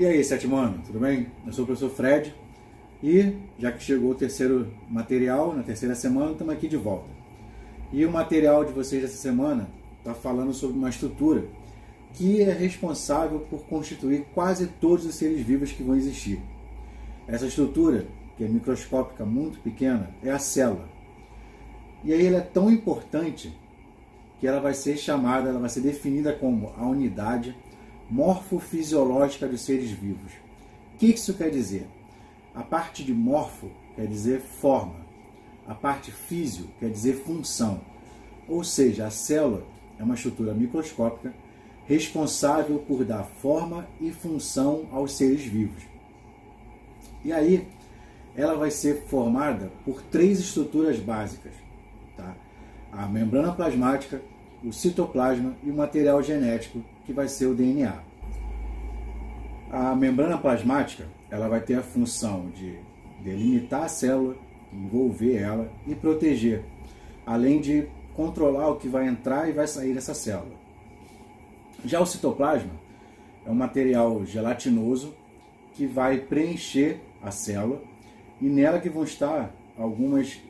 E aí, sétimo ano, tudo bem? Eu sou o professor Fred e já que chegou o terceiro material, na terceira semana, estamos aqui de volta. E o material de vocês dessa semana está falando sobre uma estrutura que é responsável por constituir quase todos os seres vivos que vão existir. Essa estrutura, que é microscópica, muito pequena, é a célula. E aí ela é tão importante que ela vai ser chamada, ela vai ser definida como a unidade morfofisiológica dos seres vivos. O que isso quer dizer? A parte de morfo quer dizer forma, a parte físio quer dizer função. Ou seja, a célula é uma estrutura microscópica responsável por dar forma e função aos seres vivos. E aí, ela vai ser formada por três estruturas básicas, tá? A membrana plasmática, o citoplasma e o material genético, que vai ser o DNA. A membrana plasmática, ela vai ter a função de delimitar a célula, envolver ela e proteger, além de controlar o que vai entrar e vai sair dessa célula. Já o citoplasma é um material gelatinoso que vai preencher a célula e nela que vão estar algumas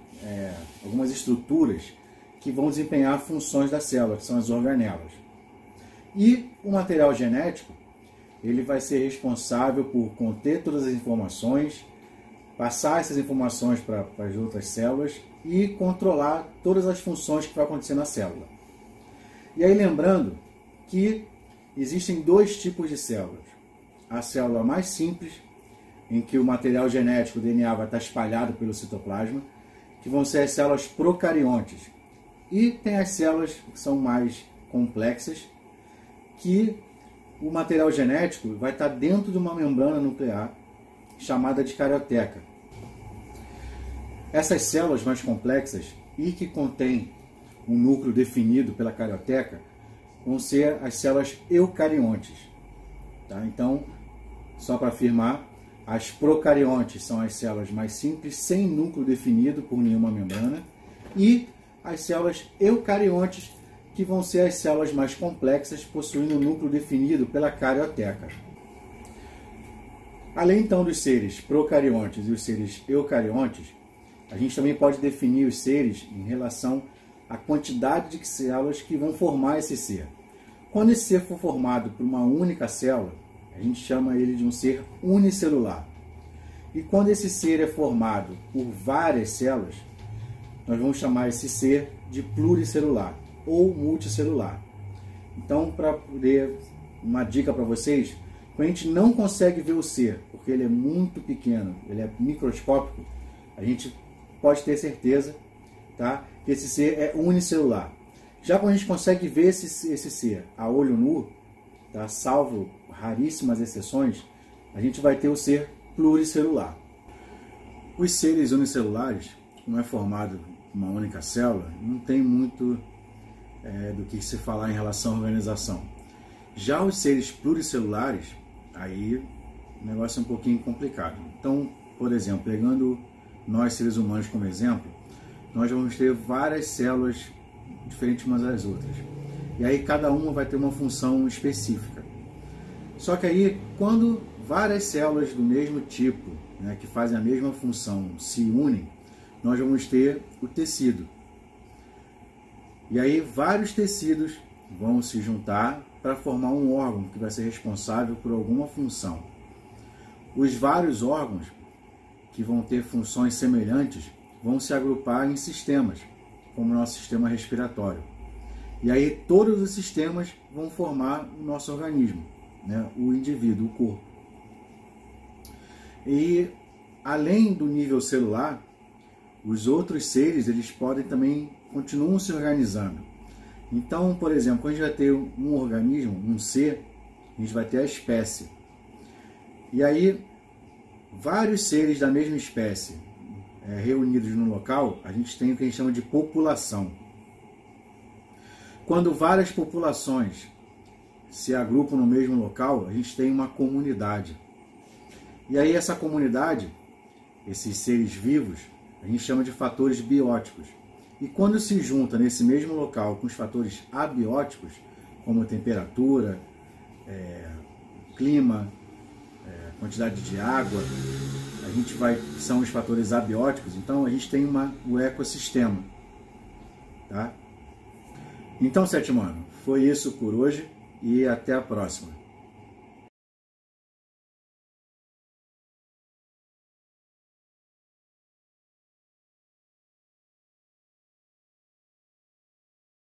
estruturas que vão desempenhar funções da célula, que são as organelas. E o material genético, ele vai ser responsável por conter todas as informações, passar essas informações para as outras células e controlar todas as funções que vai acontecer na célula. E aí lembrando que existem dois tipos de células. A célula mais simples, em que o material genético, o DNA, vai estar espalhado pelo citoplasma, que vão ser as células procariontes. E tem as células que são mais complexas, que o material genético vai estar dentro de uma membrana nuclear chamada de carioteca. Essas células mais complexas e que contêm um núcleo definido pela carioteca vão ser as células eucariontes. Tá? Então, só para afirmar, as procariontes são as células mais simples, sem núcleo definido por nenhuma membrana, e as células eucariontes, que vão ser as células mais complexas, possuindo um núcleo definido pela carioteca. Além então dos seres procariontes e os seres eucariontes, a gente também pode definir os seres em relação à quantidade de células que vão formar esse ser. Quando esse ser for formado por uma única célula, a gente chama ele de um ser unicelular. E quando esse ser é formado por várias células, nós vamos chamar esse ser de pluricelular ou multicelular. Então, para poder uma dica para vocês, quando a gente não consegue ver o ser, porque ele é muito pequeno, ele é microscópico, a gente pode ter certeza, tá, que esse ser é unicelular. Já quando a gente consegue ver esse ser a olho nu, tá, salvo raríssimas exceções, a gente vai ter o ser pluricelular. Os seres unicelulares, não é formado uma única célula, não tem muito do que se falar em relação à organização. Já os seres pluricelulares, aí o negócio é um pouquinho complicado. Então, por exemplo, pegando nós seres humanos como exemplo, nós vamos ter várias células diferentes umas das outras. E aí cada uma vai ter uma função específica. Só que aí, quando várias células do mesmo tipo, né, que fazem a mesma função, se unem, nós vamos ter o tecido. E aí vários tecidos vão se juntar para formar um órgão que vai ser responsável por alguma função. Os vários órgãos que vão ter funções semelhantes vão se agrupar em sistemas, como o nosso sistema respiratório. E aí todos os sistemas vão formar o nosso organismo, né, o indivíduo, o corpo. E além do nível celular, os outros seres, eles podem também continuam se organizando. Então, por exemplo, quando a gente vai ter um organismo, um ser, a gente vai ter a espécie. E aí, vários seres da mesma espécie reunidos no local, a gente tem o que a gente chama de população. Quando várias populações se agrupam no mesmo local, a gente tem uma comunidade. E aí essa comunidade, esses seres vivos, a gente chama de fatores bióticos. E quando se junta nesse mesmo local com os fatores abióticos, como temperatura, clima, quantidade de água, a gente são os fatores abióticos, então a gente tem o ecossistema. Tá? Então, sétimo ano, foi isso por hoje e até a próxima.